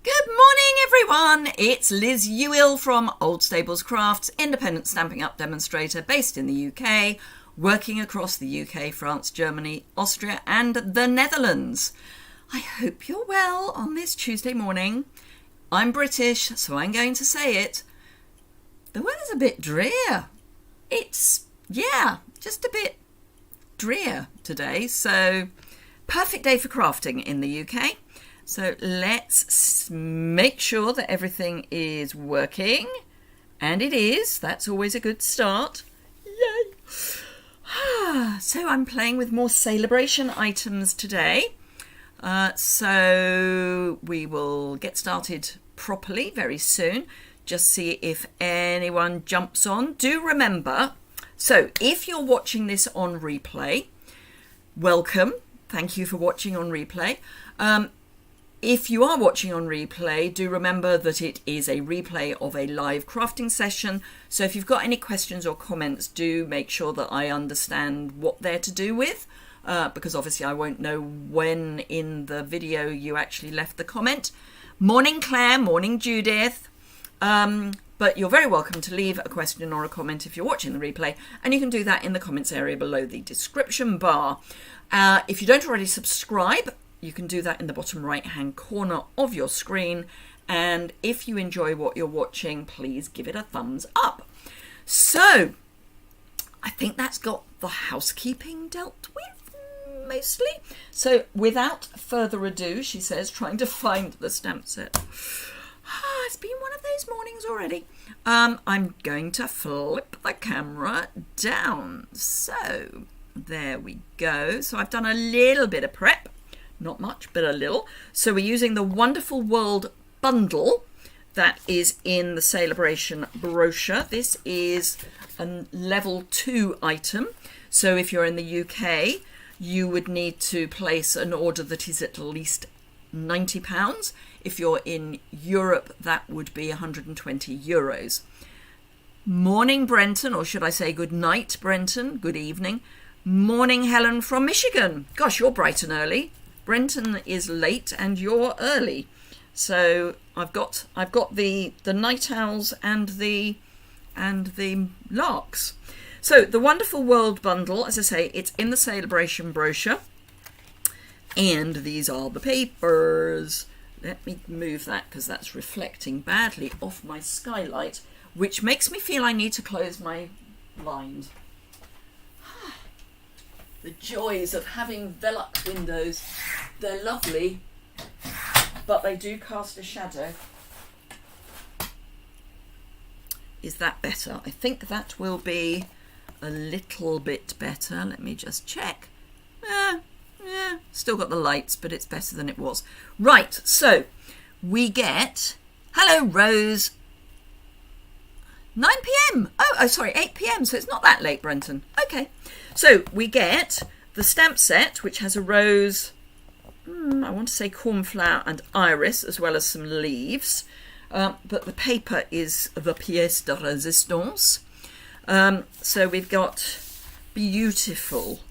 Good morning, everyone. It's Liz Yuille from Old Stables Crafts, independent Stampin' Up! Demonstrator based in the UK, working across the UK, France, Germany, Austria and the Netherlands. I hope you're well on this Tuesday morning. I'm British, so I'm going to say it. The weather's a bit drear. It's, just a bit drear today, so perfect day for crafting in the UK. So let's make sure that everything is working. And it is. That's always a good start. Yay! So I'm playing with more celebration items today. So we will get started properly very soon. Just see if anyone jumps on. Do remember, so if you're watching this on replay, welcome. Thank you for watching on replay. If you are watching on replay, do remember that it is a replay of a live crafting session. So if you've got any questions or comments, do make sure that I understand what they're to do with, because obviously I won't know when in the video you actually left the comment. Morning Claire, morning Judith. But you're very welcome to leave a question or a comment if you're watching the replay, and you can do that in the comments area below the description bar. If you don't already subscribe, you can do that in the bottom right hand corner of your screen, and if you enjoy what you're watching, please give it a thumbs up. So I think that's got the housekeeping dealt with mostly. So without further ado, she says, trying to find the stamp set. It's been one of those mornings already. I'm going to flip the camera down. So there we go. So I've done a little bit of prep. Not much, but a little. So we're using the Wonderful World bundle that is in the Celebration brochure. This is a level 2 item. So if you're in the UK, you would need to place an order that is at least £90. If you're in Europe, that would be €120. Morning, Brenton, or should I say good night, Brenton. Good evening. Morning, Helen from Michigan. Gosh, you're bright and early. Brenton is late and you're early. So I've got the night owls and the larks. So the Wonderful World bundle, as I say, it's in the Celebration brochure. And these are the papers. Let me move that because that's reflecting badly off my skylight, which makes me feel I need to close my blind. The joys of having Velux windows. They're lovely, but they do cast a shadow. Is that better? I think that will be a little bit better. Let me just check. Still got the lights, but it's better than it was. Right, so we get... Hello, Rose. 9 p.m. Oh, sorry, 8 p.m. So it's not that late, Brenton. Okay. So we get the stamp set, which has a rose, I want to say cornflower and iris, as well as some leaves. But the paper is the pièce de résistance. So we've got beautiful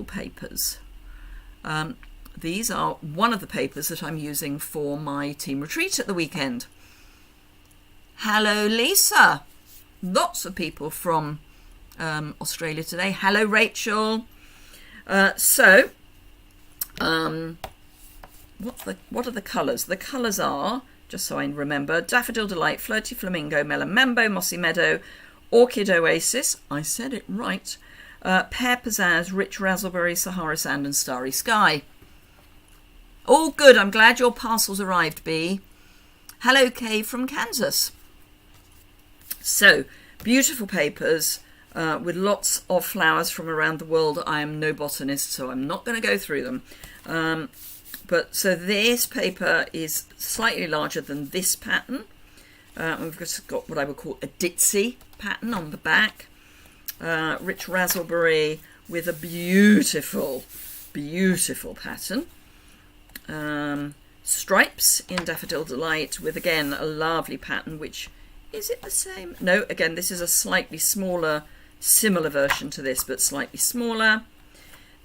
papers. These are one of the papers that I'm using for my team retreat at the weekend. Hello, Lisa. Lots of people from Australia today. Hello, Rachel. What are the colours? The colours are, just so I remember, Daffodil Delight, Flirty Flamingo, Melon Mambo, Mossy Meadow, Orchid Oasis, I said it right, Pear Pizzazz, Rich Razzleberry, Sahara Sand and Starry Sky. All good. I'm glad your parcel's arrived, Bee. Hello, Kay from Kansas. So, beautiful papers with lots of flowers from around the world. I am no botanist, so I'm not going to go through them. But so this paper is slightly larger than this pattern. We've just got what I would call a ditzy pattern on the back. Rich Razzleberry with a beautiful pattern. Stripes in Daffodil Delight with, again, a lovely pattern, which, is it the same? No, again, this is a slightly smaller, similar version to this, but slightly smaller.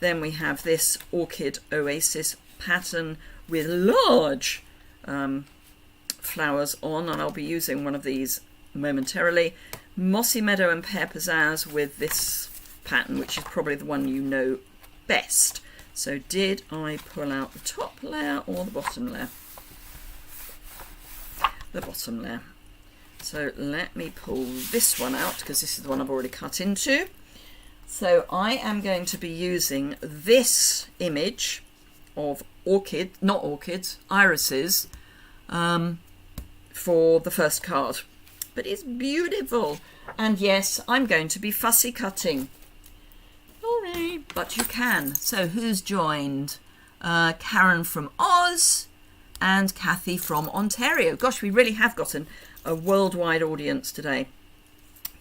Then we have this Orchid Oasis pattern with large flowers on, and I'll be using one of these momentarily. Mossy Meadow and Pear Pizzazz with this pattern, which is probably the one you know best. So did I pull out the top layer or the bottom layer? The bottom layer. So let me pull this one out because this is the one I've already cut into. So I am going to be using this image of irises for the first card. But it's beautiful. And yes, I'm going to be fussy cutting. Sorry, but you can. So who's joined? Karen from Oz and Kathy from Ontario. Gosh, we really have gotten a worldwide audience today.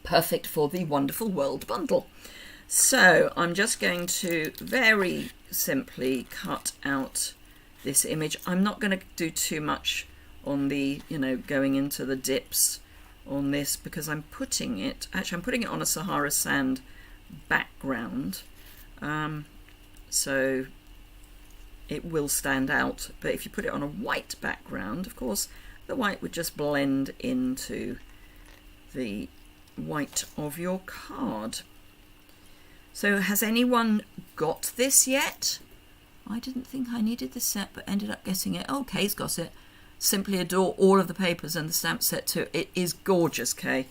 Perfect for the Wonderful World bundle. So I'm just going to very simply cut out this image. I'm not going to do too much on the, going into the dips on this because I'm putting it on a Sahara sand background. So it will stand out, but if you put it on a white background, of course, the white would just blend into the white of your card. So has anyone got this yet? I didn't think I needed this set, but ended up getting it. Oh, Kay's got it. Simply adore all of the papers and the stamp set too. It is gorgeous, Kay.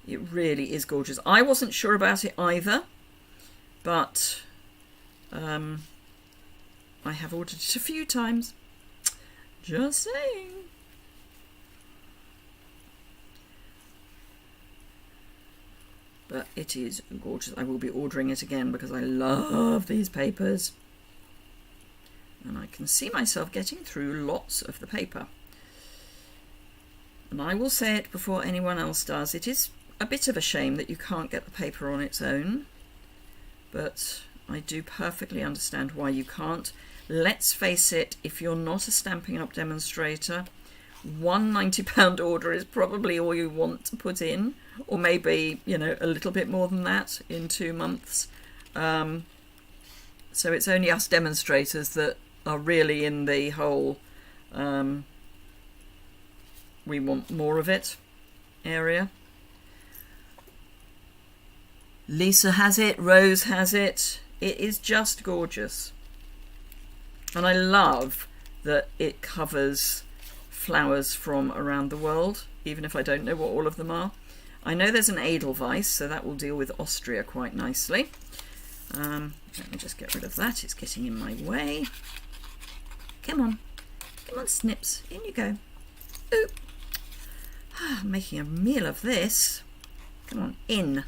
It really is gorgeous. I wasn't sure about it either, but I have ordered it a few times. Just saying. But it is gorgeous. I will be ordering it again because I love these papers. And I can see myself getting through lots of the paper. And I will say it before anyone else does. It is a bit of a shame that you can't get the paper on its own. But I do perfectly understand why you can't. Let's face it, if you're not a Stampin' Up! Demonstrator, one £90 order is probably all you want to put in, or maybe, a little bit more than that in 2 months. So it's only us demonstrators that are really in the whole we want more of it area. Lisa has it, Rose has it. It is just gorgeous. And I love that it covers flowers from around the world, even if I don't know what all of them are. I know there's an Edelweiss, so that will deal with Austria quite nicely. Let me just get rid of that. It's getting in my way. Come on, Snips. In you go. Ooh. I'm making a meal of this. Come on, in.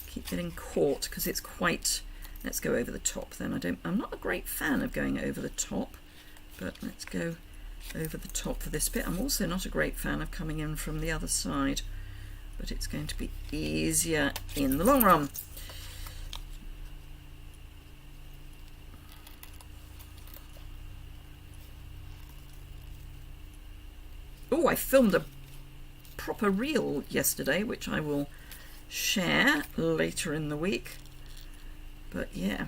Keep getting caught because it's quite... Let's go over the top then. I'm not a great fan of going over the top, but let's go over the top for this bit. I'm also not a great fan of coming in from the other side, but it's going to be easier in the long run. Oh, I filmed a proper reel yesterday, which I will share later in the week. But yeah,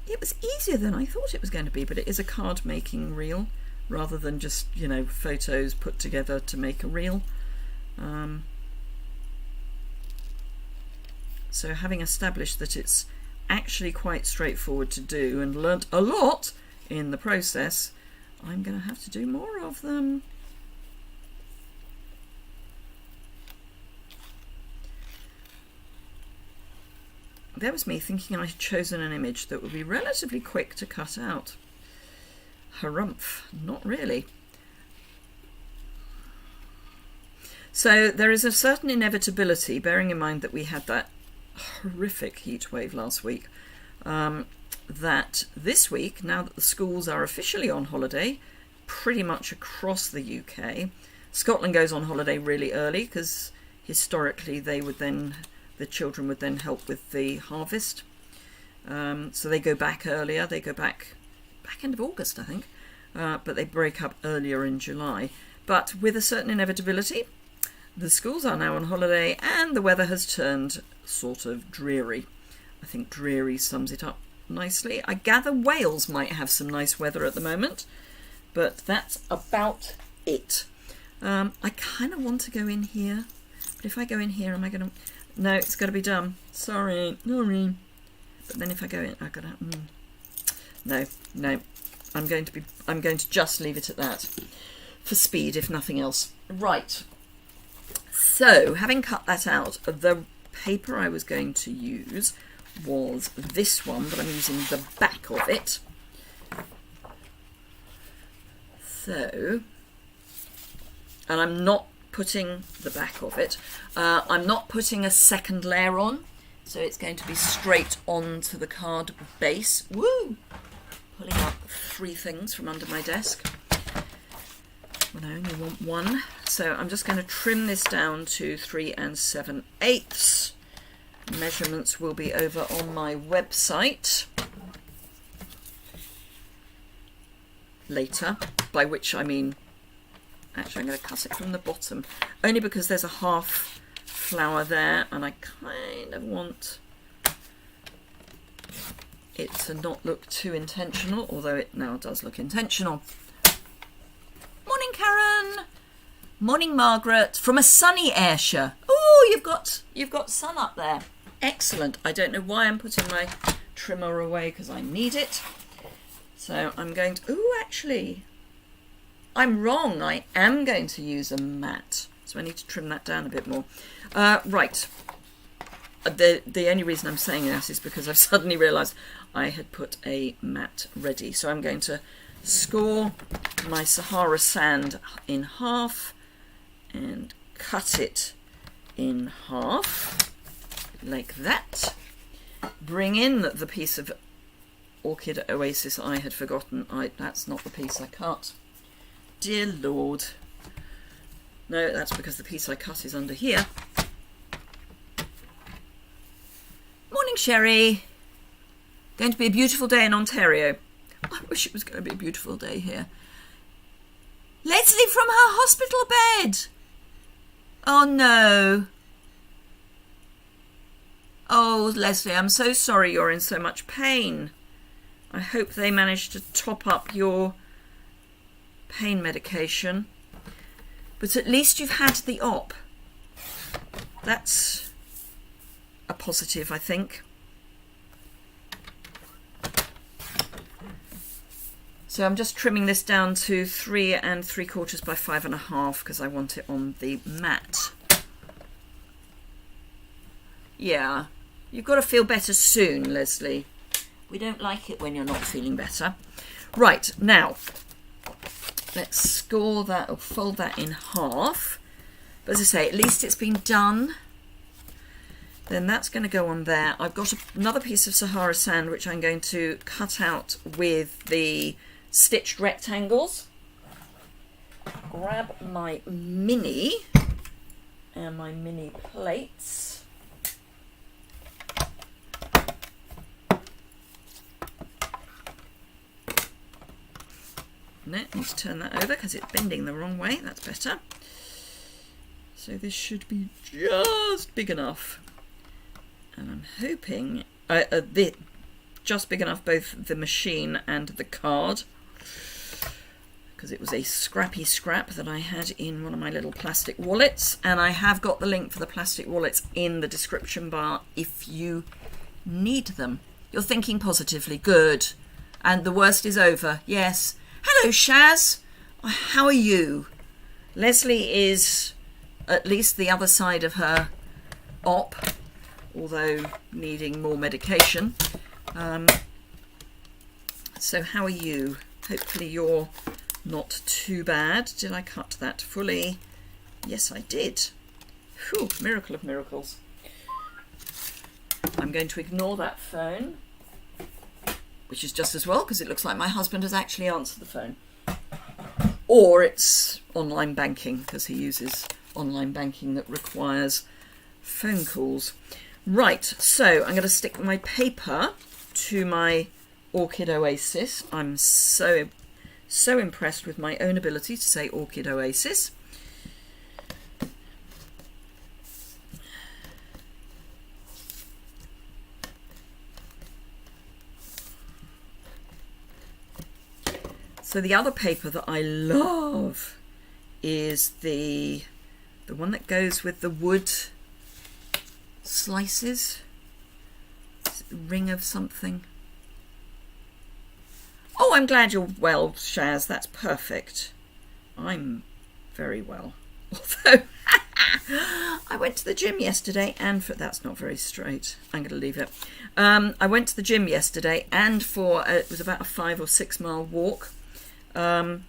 it was easier than I thought it was going to be, but it is a card making reel rather than just, photos put together to make a reel. So having established that it's actually quite straightforward to do and learnt a lot in the process, I'm going to have to do more of them. There was me thinking I had chosen an image that would be relatively quick to cut out. Harumph, not really. So there is a certain inevitability, bearing in mind that we had that horrific heat wave last week, that this week, now that the schools are officially on holiday, pretty much across the UK, Scotland goes on holiday really early because historically the children would then help with the harvest. So they go back earlier. They go back end of August, I think. But they break up earlier in July. But with a certain inevitability, the schools are now on holiday and the weather has turned sort of dreary. I think dreary sums it up nicely. I gather Wales might have some nice weather at the moment. but that's about it. I kind of want to go in here, but if I go in here, am I going to... No, it's got to be done. Sorry. But then if I go in, I've got to... No. I'm going to just leave it at that for speed, if nothing else. Right. So, having cut that out, the paper I was going to use was this one, but I'm using the back of it. So, and I'm not putting the back of it. I'm not putting a second layer on, so it's going to be straight onto the card base. Woo! Pulling out 3 things from under my desk when I only want 1. So I'm just going to trim this down to 3 7/8. Measurements will be over on my website later, by which I mean, actually I'm going to cut it from the bottom, only because there's a half flower there and I kind of want it to not look too intentional, although it now does look intentional. Morning, Karen. Morning, Margaret, from a sunny Ayrshire. Oh, you've got sun up there. Excellent. I don't know why I'm putting my trimmer away, because I need it. So I'm going to... Oh, actually, I'm wrong. I am going to use a mat. So I need to trim that down a bit more. Right. The only reason I'm saying that is because I've suddenly realised I had put a mat ready. So I'm going to score my Sahara sand in half and cut it in half like that. Bring in the piece of Orchid Oasis I had forgotten. That's not the piece I cut. Dear Lord. No, that's because the piece I cut is under here. Morning, Sherry. Going to be a beautiful day in Ontario. I wish it was going to be a beautiful day here. Leslie from her hospital bed. Oh no. Oh, Leslie, I'm so sorry you're in so much pain. I hope they managed to top up your pain medication. But at least you've had the op. That's a positive, I think. So I'm just trimming this down to 3 3/4 by 5.5 because I want it on the mat. Yeah, you've got to feel better soon, Leslie. We don't like it when you're not feeling better. Right, now, let's score that or fold that in half. But as I say, at least it's been done. Then that's going to go on there. I've got another piece of Sahara sand which I'm going to cut out with the stitched rectangles. Grab my mini and my mini plates. No, need to turn that over because it's bending the wrong way. That's better. So this should be just big enough. And I'm hoping just big enough, both the machine and the card, because it was a scrappy scrap that I had in one of my little plastic wallets, and I have got the link for the plastic wallets in the description bar if you need them. You're thinking positively, good. And the worst is over, yes. Hello, Shaz. How are you? Leslie is at least the other side of her op, although needing more medication. So how are you? Hopefully you're not too bad. Did I cut that fully? Yes, I did. Whew, miracle of miracles. I'm going to ignore that phone, which is just as well because it looks like my husband has actually answered the phone. Or it's online banking because he uses online banking that requires phone calls. Right, so I'm going to stick my paper to my Orchid Oasis. I'm so impressed with my own ability to say Orchid Oasis. So the other paper that I love is the one that goes with the wood slices. Ring of something. Oh, I'm glad you're well, Shaz. That's perfect. I'm very well. Although I went to the gym yesterday and that's not very straight. I'm going to leave it. I went to the gym yesterday and it was about a 5 or 6 mile walk. Now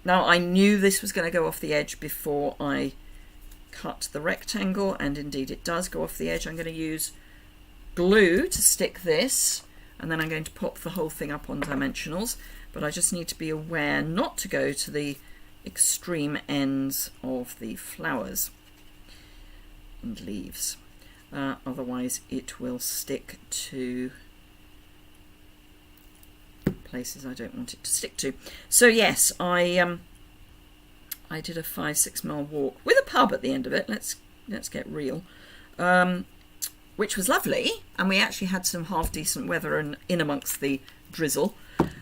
I knew this was going to go off the edge before I cut the rectangle, and indeed it does go off the edge. I'm going to use glue to stick this, and then I'm going to pop the whole thing up on dimensionals, but I just need to be aware not to go to the extreme ends of the flowers and leaves, otherwise it will stick to places I don't want it to stick to. So yes, I did a 5-6 mile walk with a pub at the end of it. Let's get real. Which was lovely, and we actually had some half decent weather in amongst the drizzle.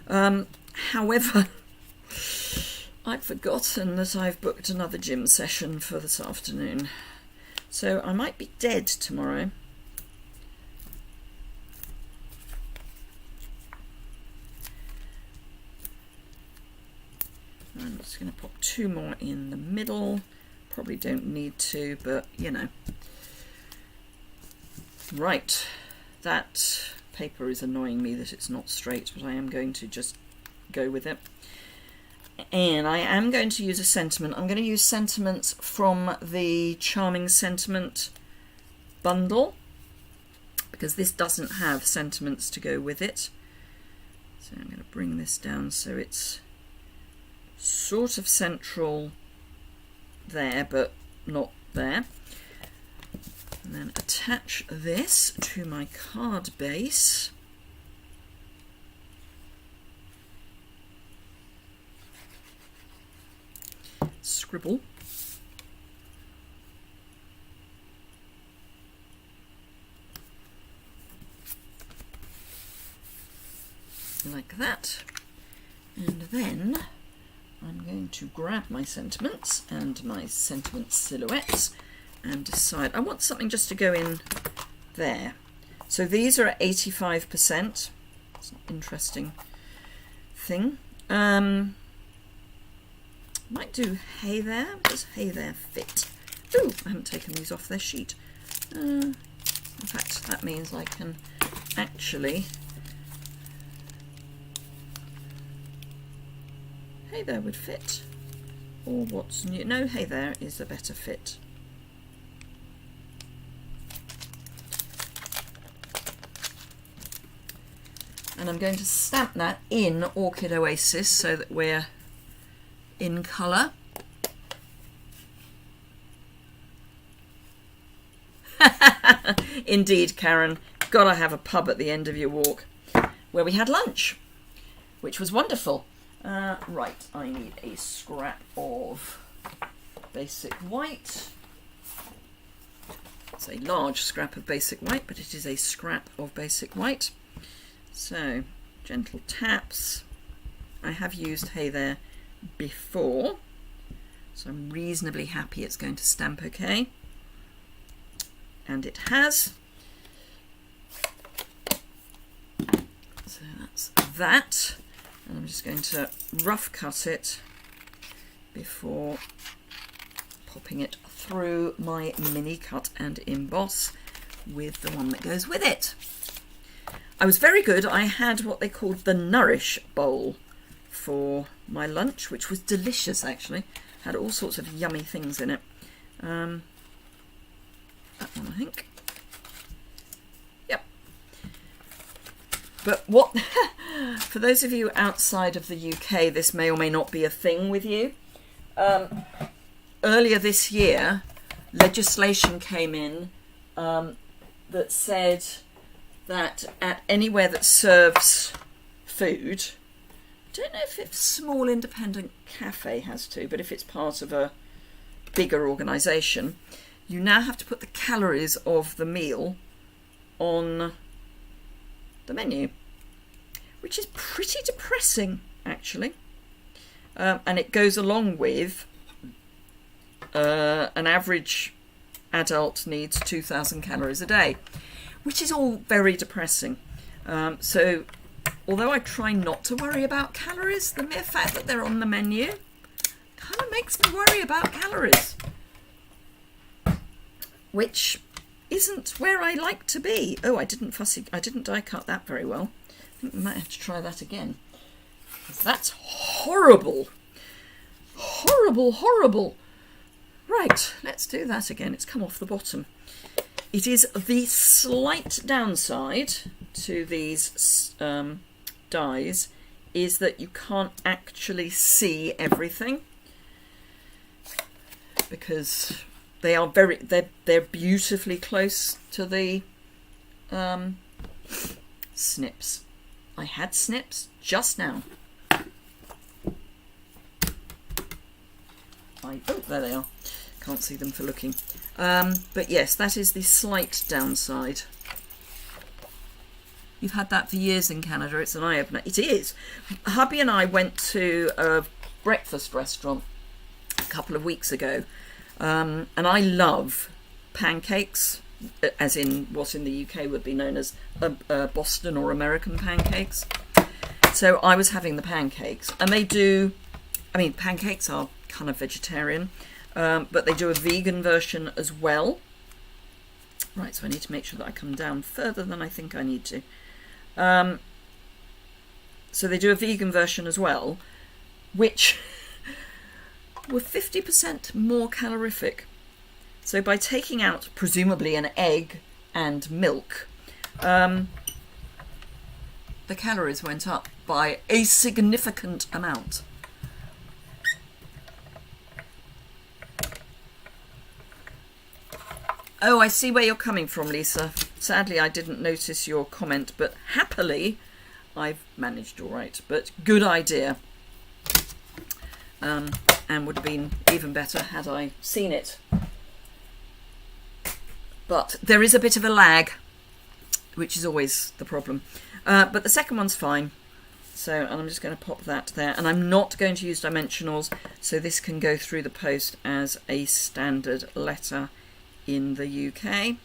However, I'd forgotten that I've booked another gym session for this afternoon, so I might be dead tomorrow. I'm just going to pop 2 more in the middle. Probably don't need to, but you know. Right, that paper is annoying me that it's not straight, but I am going to just go with it. And I am going to use a sentiment. I'm going to use sentiments from the Charming Sentiment bundle, because this doesn't have sentiments to go with it. So I'm going to bring this down so it's sort of central there, but not there. And then attach this to my card base. Scribble. Like that. And then I'm going to grab my sentiments and my sentiment silhouettes and decide I want something just to go in there. So these are at 85%. It's an interesting thing. Might do hey there. Does hey there fit? Ooh, I haven't taken these off their sheet. In fact, that means I can actually hey there would fit. Or what's new? No, hey there is a better fit. And I'm going to stamp that in Orchid Oasis so that we're in colour. Indeed, Karen, gotta have a pub at the end of your walk, where we had lunch, which was wonderful. Right, I need a scrap of basic white. It's a large scrap of basic white, but it is a scrap of basic white. So, gentle taps. I have used hey there before, so I'm reasonably happy it's going to stamp okay. And it has. So that's that. And I'm just going to rough cut it before popping it through my mini cut and emboss with the one that goes with it. I was very good. I had what they called the Nourish bowl for my lunch, which was delicious actually. Had all sorts of yummy things in it. That one, I think. Yep. But what, for those of you outside of the UK, this may or may not be a thing with you. Earlier this year, legislation came in that said that at anywhere that serves food, I don't know if a small independent cafe has to, but if it's part of a bigger organisation, you now have to put the calories of the meal on the menu, which is pretty depressing, actually. and it goes along with an average adult needs 2,000 calories a day, which is all very depressing. So although I try not to worry about calories, the mere fact that they're on the menu kind of makes me worry about calories, which isn't where I like to be. Oh, I didn't die cut that very well. I think we might have to try that again. That's horrible. Horrible, horrible. Right, let's do that again. It's come off the bottom. It is the slight downside to these dies is that you can't actually see everything, because they are they're beautifully close to the snips. I had snips just now. Oh, there they are. Can't see them for looking. But yes, that is the slight downside. You've had that for years in Canada. It's an eye-opener. It is. Hubby and I went to a breakfast restaurant a couple of weeks ago, and I love pancakes, as in what in the UK would be known as Boston or American pancakes. So I was having the pancakes, and they do, I mean, pancakes are kind of vegetarian, but they do a vegan version as well. Right, so I need to make sure that I come down further than I think I need to. So they do a vegan version as well, which were 50% more calorific. So by taking out presumably an egg and milk, the calories went up by a significant amount. Oh, I see where you're coming from, Lisa. Sadly, I didn't notice your comment, but happily, I've managed all right. But good idea. And would have been even better had I seen it. But there is a bit of a lag, which is always the problem. But the second one's fine. So, and I'm just going to pop that there. And I'm not going to use dimensionals, so this can go through the post as a standard letter in the UK.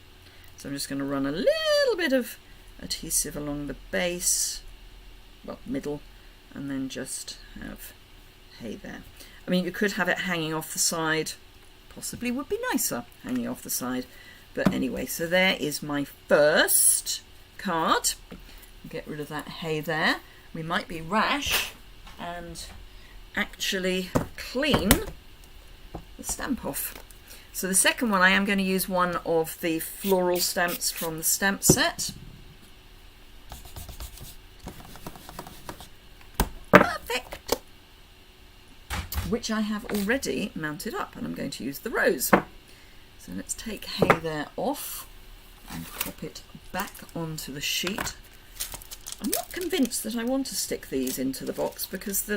So I'm just going to run a little bit of adhesive along the base, well, middle, and then just have hay there. I mean, you could have it hanging off the side, possibly would be nicer hanging off the side, but anyway, so there is my first card. Get rid of that hay there. We might be rash and actually clean the stamp off. So the second one, I am going to use one of the floral stamps from the stamp set. Perfect. Which I have already mounted up, and I'm going to use the rose. So let's take hay there off and pop it back onto the sheet. I'm not convinced that I want to stick these into the box, because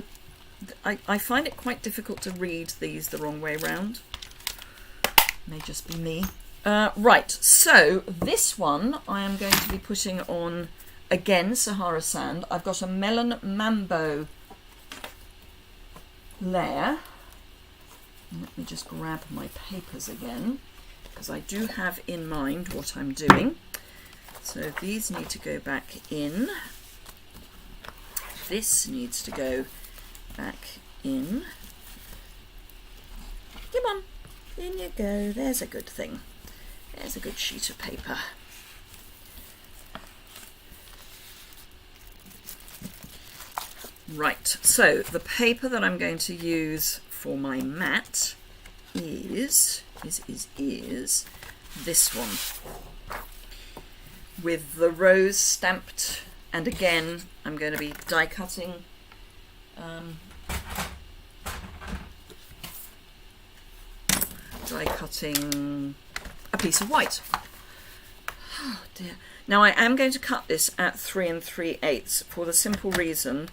I find it quite difficult to read these the wrong way round. May just be me. Right, so this one I am going to be putting on, again, Sahara Sand. I've got a Melon Mambo layer. Let me just grab my papers again, because I do have in mind what I'm doing. So these need to go back in. This needs to go back in. Come on. In you go. There's a good thing. There's a good sheet of paper. Right, so the paper that I'm going to use for my mat is this one, with the rose stamped, and again I'm going to be die cutting a piece of white. Oh dear. Now I am going to cut this at 3 3/8 for the simple reason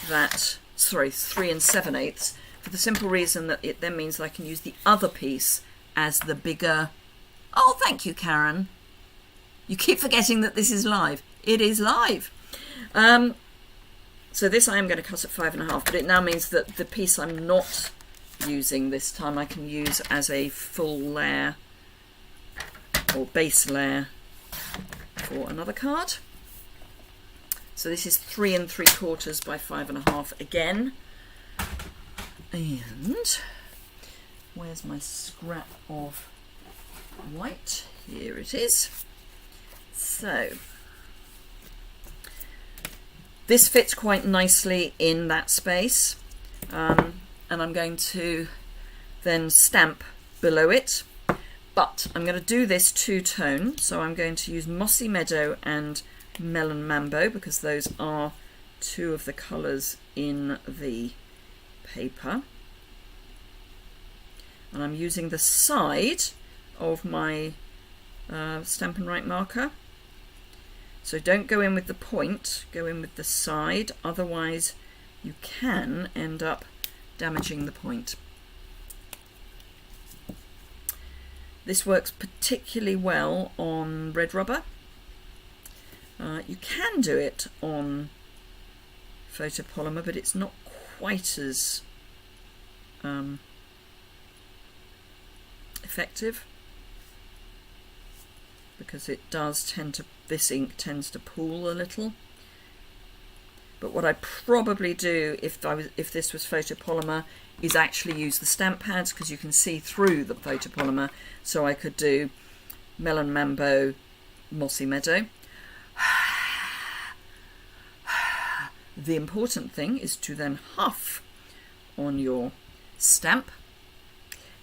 that, 3 7/8, for the simple reason that it then means that I can use the other piece as the bigger. Oh, thank you, Karen. You keep forgetting that this is live. It is live. So this I am going to cut at 5.5, but it now means that the piece I'm not using this time I can use as a full layer or base layer for another card. So this is 3 3/4 by 5.5 again. And where's my scrap of white? Here it is. So this fits quite nicely in that space, and I'm going to then stamp below it, but I'm going to do this two-tone, so I'm going to use Mossy Meadow and Melon Mambo because those are two of the colours in the paper, and I'm using the side of my Stampin' Right marker. So don't go in with the point, go in with the side, otherwise you can end up damaging the point. This works particularly well on red rubber. You can do it on photopolymer, but it's not quite as effective, because it does tend to, this ink tends to pool a little. But what I'd probably do if this was photopolymer is actually use the stamp pads, because you can see through the photopolymer. So I could do Melon Mambo, Mossy Meadow. The important thing is to then huff on your stamp,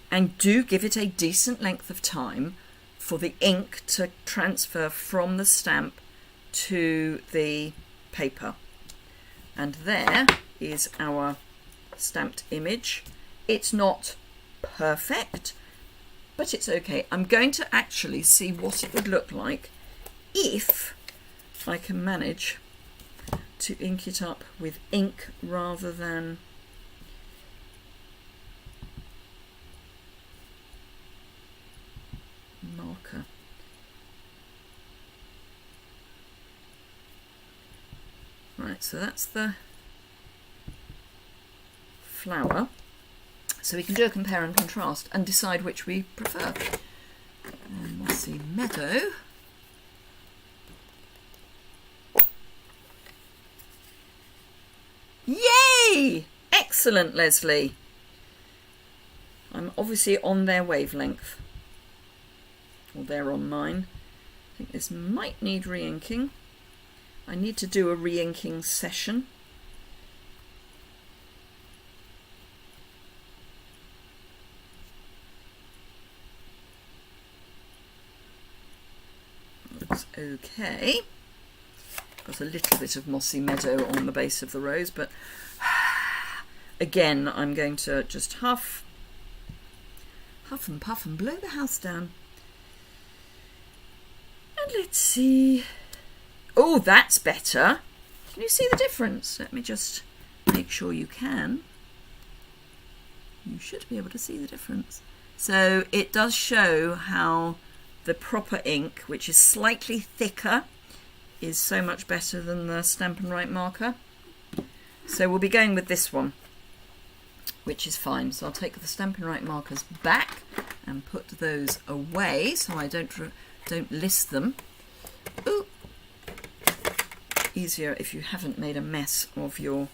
and do give it a decent length of time for the ink to transfer from the stamp to the paper. And there is our stamped image. It's not perfect, but it's okay. I'm going to actually see what it would look like if I can manage to ink it up with ink rather than marker. Right, so that's the flower. So we can do a compare and contrast and decide which we prefer. Mossy Meadow. Yay! Excellent, Leslie. I'm obviously on their wavelength. Or they're on mine. I think this might need re-inking. I need to do a re-inking session. Looks okay. Got a little bit of Mossy Meadow on the base of the rose, but again I'm going to just huff and puff and blow the house down. And let's see. Oh, that's better. Can you see the difference? Let me just make sure you can. You should be able to see the difference. So it does show how the proper ink, which is slightly thicker, is so much better than the Stampin' Right marker. So we'll be going with this one, which is fine. So I'll take the Stampin' Right markers back and put those away so I don't list them. Ooh. Easier if you haven't made a mess of your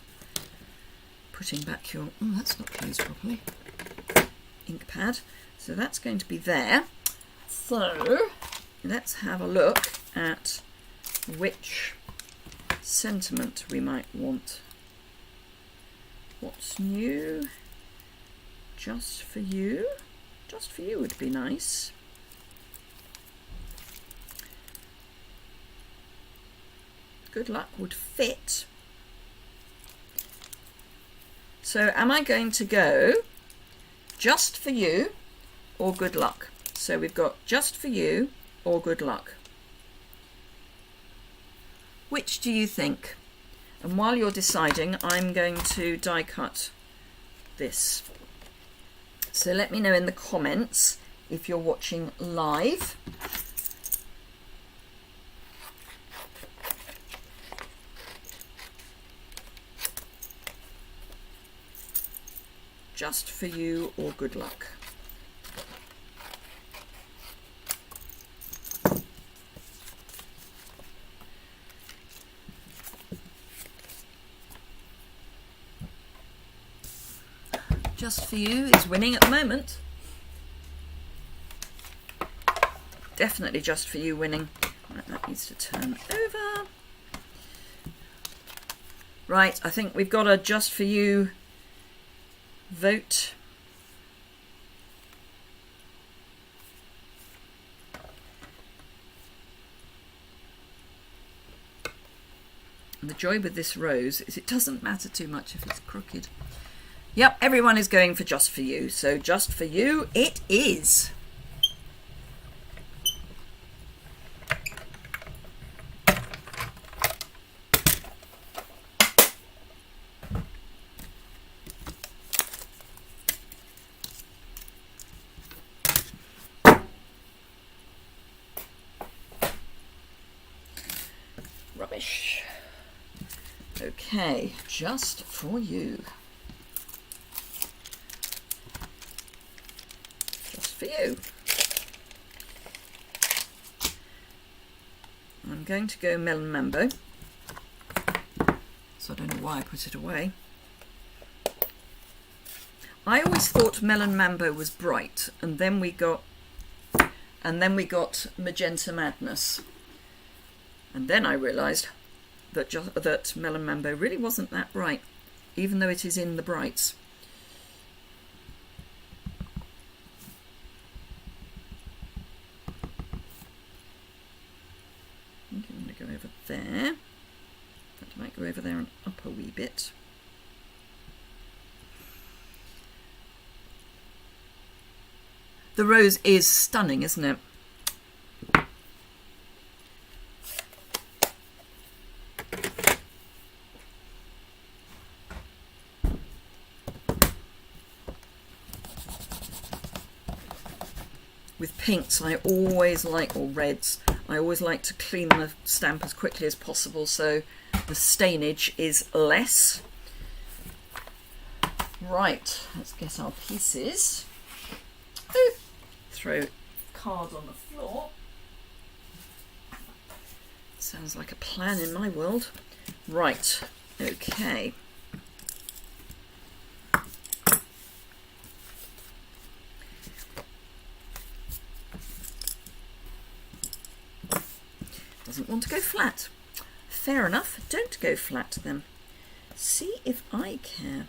putting back your, oh, that's not closed properly, ink pad. So that's going to be there. So let's have a look at which sentiment we might want. What's new? Just for you. Just for you would be nice. Good luck would fit. So am I going to go just for you or good luck? So we've got just for you or good luck. Which do you think? And while you're deciding, I'm going to die cut this. So let me know in the comments if you're watching live. just for you or good luck. Just for you is winning at the moment. Definitely just for you winning. Right, that needs to turn over. Right, I think we've got a just for you vote. And the joy with this rose is it doesn't matter too much if it's crooked. Yep, everyone is going for just for you. So just for you it is. Rubbish. Okay, just for you. For you. I'm going to go Melon Mambo, so I don't know why I put it away. I always thought Melon Mambo was bright, and then we got Magenta Madness, and then I realised that Melon Mambo really wasn't that bright, even though it is in the brights. There. That might go over there and up a wee bit. The rose is stunning, isn't it? With pinks, I always like, or reds, I always like to clean the stamp as quickly as possible so the stainage is less. Right, let's get our pieces. Ooh, throw card on the floor. Sounds like a plan in my world. Right, okay. Doesn't want to go flat. Fair enough, don't go flat then. See if I care.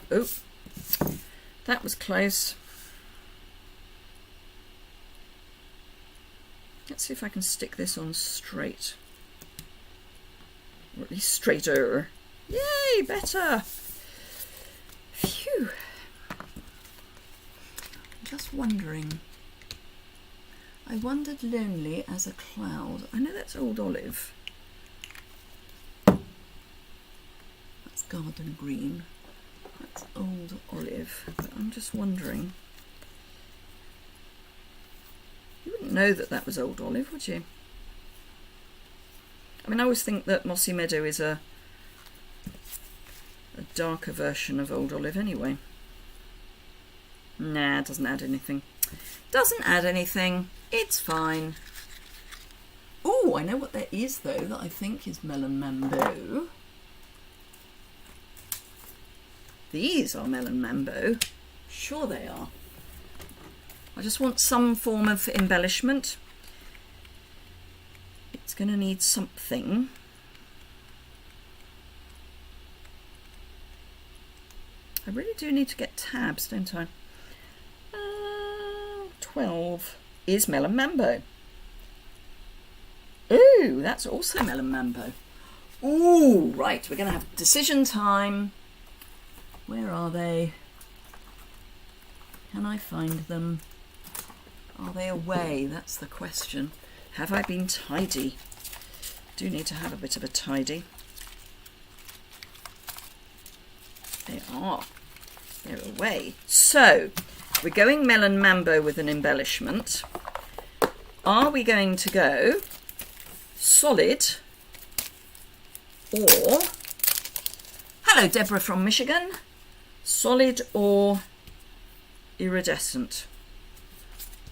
Oh, that was close. Let's see if I can stick this on straight. Or at least straighter. Yay, better. Phew. Just wondering. I wandered lonely as a cloud. I know that's Old Olive. That's Garden Green. That's Old Olive. But I'm just wondering. You wouldn't know that that was Old Olive, would you? I mean, I always think that Mossy Meadow is a darker version of Old Olive anyway. Nah, it doesn't add anything. Doesn't add anything. It's fine. Oh, I know what there is, though, that I think is Melon Mambo. These are Melon Mambo. Sure they are. I just want some form of embellishment. It's going to need something. I really do need to get tabs, don't I? 12 is Melon Mambo. Ooh, that's also Melon Mambo. Ooh, right, we're going to have decision time. Where are they? Can I find them? Are they away? That's the question. Have I been tidy? Do need to have a bit of a tidy. They are. They're away. So, we're going melon mambo with an embellishment. Are we going to go solid or, hello Deborah from Michigan, solid or iridescent?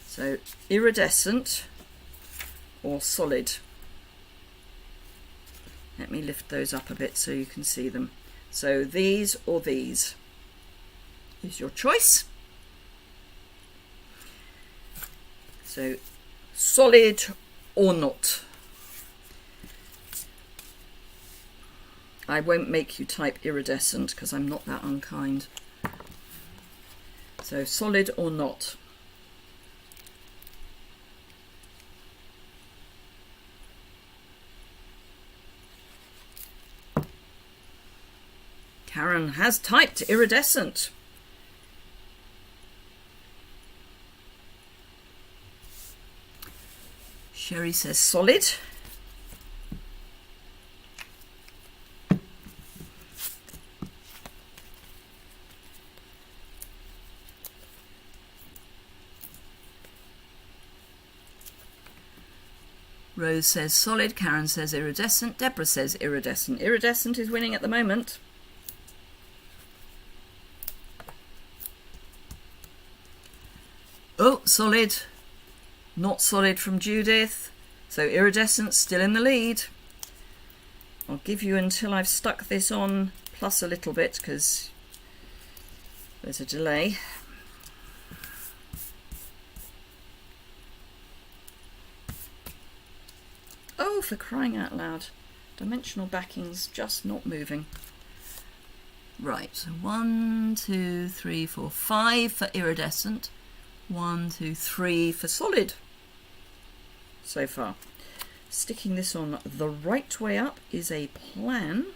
So iridescent or solid. Let me lift those up a bit so you can see them. So these or these is your choice. So solid or not. I won't make you type iridescent because I'm not that unkind. So solid or not. Karen has typed iridescent. Sherry says solid. Rose says solid. Karen says iridescent. Deborah says iridescent. Iridescent is winning at the moment. Oh, solid. Not solid from Judith. So iridescent still in the lead. I'll give you until I've stuck this on plus a little bit because there's a delay. Oh, for crying out loud. Dimensional backing's just not moving. Right, so 1, 2, 3, 4, 5 for iridescent. 1, 2, 3 for solid so far. Sticking this on the right way up is a plan.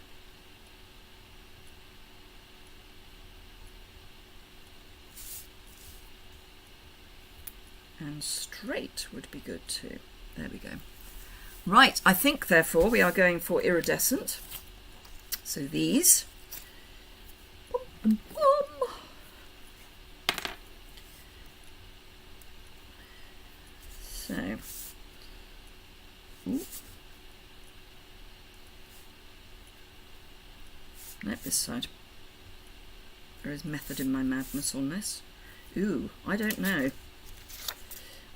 And straight would be good too. There we go. Right, I think therefore we are going for iridescent. So these. Boom, boom, boom. So, ooh. Nope, this side. There is method in my madness on this. Ooh, I don't know.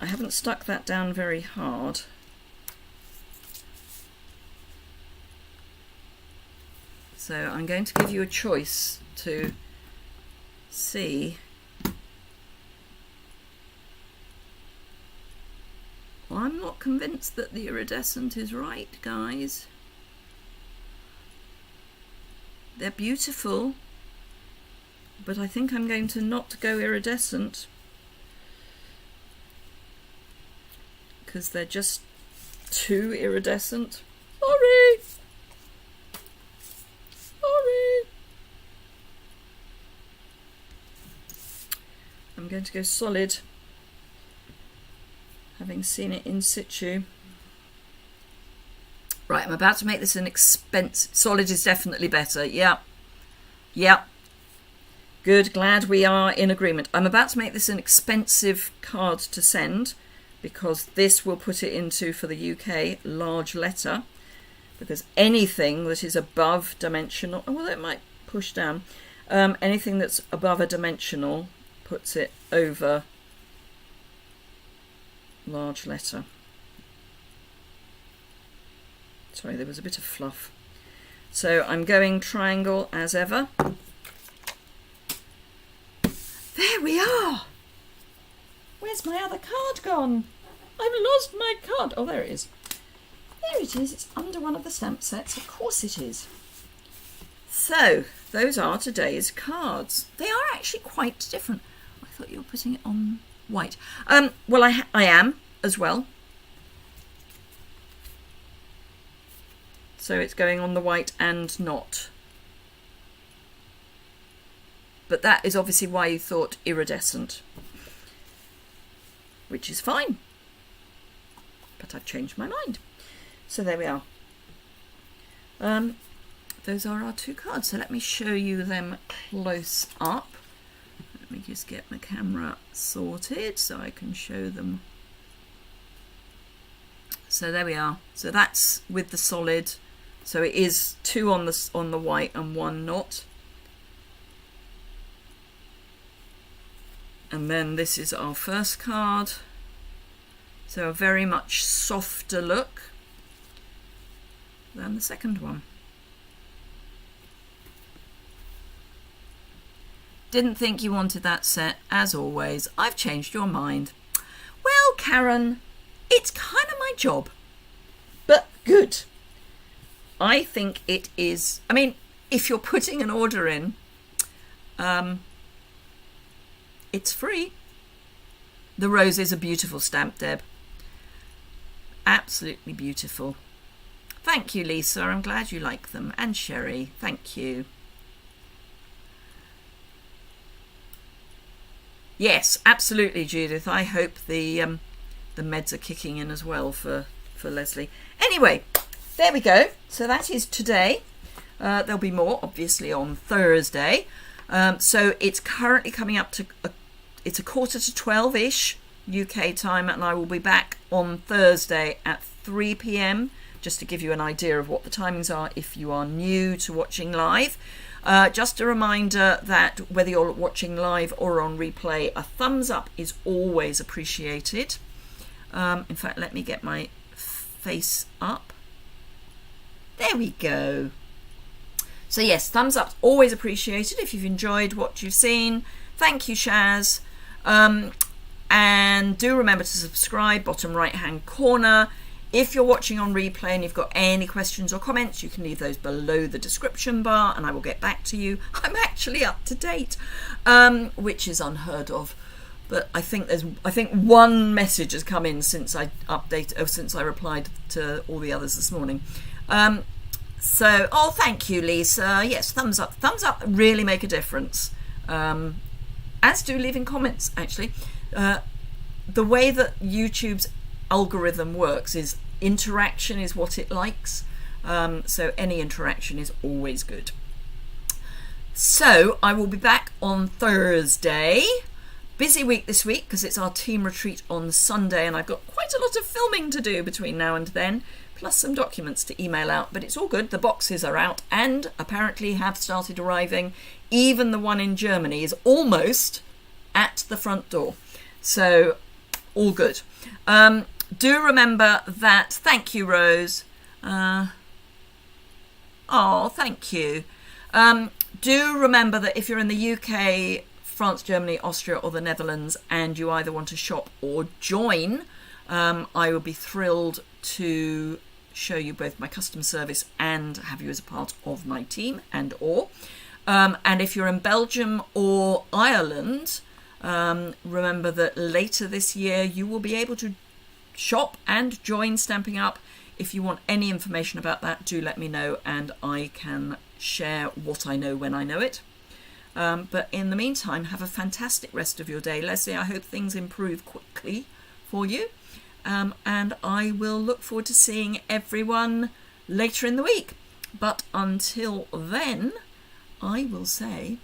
I haven't stuck that down very hard. So I'm going to give you a choice to see. Well, I'm not convinced that the iridescent is right, guys. They're beautiful, but I think I'm going to not go iridescent because they're just too iridescent. Sorry! Sorry! I'm going to go solid, having seen it in situ. Right, I'm about to make this an expense. Solid is definitely better. Yeah. Yeah. Good, glad we are in agreement. I'm about to make this an expensive card to send because this will put it into, for the UK, large letter. Because anything that is above dimensional, well, it might push down. Anything that's above a dimensional puts it over large letter. Sorry, there was a bit of fluff. So I'm going triangle as ever. There we are. Where's my other card gone? I've lost my card. Oh, there it is. There it is. It's under one of the stamp sets. Of course it is. So those are today's cards. They are actually quite different. I thought you were putting it on white. Well, I am as well. So it's going on the white and not. But that is obviously why you thought iridescent, which is fine. But I've changed my mind. So there we are. Those are our two cards. So let me show you them close up. Let me just get my camera sorted so I can show them. So there we are. So that's with the solid. So it is 2 on the white and 1 not. And then this is our first card. So a very much softer look than the second one. Didn't think you wanted that set, as always. I've changed your mind. Well, Karen, it's kind of my job, but good. I think it is. I mean, if you're putting an order in, it's free. The rose is a beautiful stamp, Deb. Absolutely beautiful. Thank you, Lisa. I'm glad you like them. And Sherry, thank you. Yes, absolutely, Judith. I hope the meds are kicking in as well for Leslie. Anyway, there we go. So that is today. There'll be more, obviously, on Thursday. So it's currently coming up to it's 11:45-ish UK time, and I will be back on Thursday at 3 p.m. just to give you an idea of what the timings are if you are new to watching live. Just a reminder that whether you're watching live or on replay, a thumbs up is always appreciated. In fact, let me get my face up. There we go. So yes, thumbs up always appreciated if you've enjoyed what you've seen. Thank you, Shaz. And do remember to subscribe, bottom right hand corner. If you're watching on replay and you've got any questions or comments, you can leave those below the description bar and I will get back to you. I'm actually up to date, which is unheard of. But I think one message has come in since I replied to all the others this morning. So, thank you, Lisa. Yes, thumbs up. Thumbs up really make a difference. As do leaving comments, actually. The way that YouTube's algorithm works is interaction is what it likes. So any interaction is always good. So I will be back on Thursday. Busy week this week because it's our team retreat on Sunday and I've got quite a lot of filming to do between now and then, plus some documents to email out, but it's all good. The boxes are out and apparently have started arriving. Even the one in Germany is almost at the front door. So all good. Do remember that, thank you, Rose. Thank you. Do remember that if you're in the UK, France, Germany, Austria or the Netherlands and you either want to shop or join, I will be thrilled to show you both my customer service and have you as a part of my team and if you're in Belgium or Ireland, remember that later this year you will be able to shop and join Stamping Up. If you want any information about that, do let me know and I can share what I know when I know it. But in the meantime, have a fantastic rest of your day. Leslie, I hope things improve quickly for you. And I will look forward to seeing everyone later in the week. But until then, I will say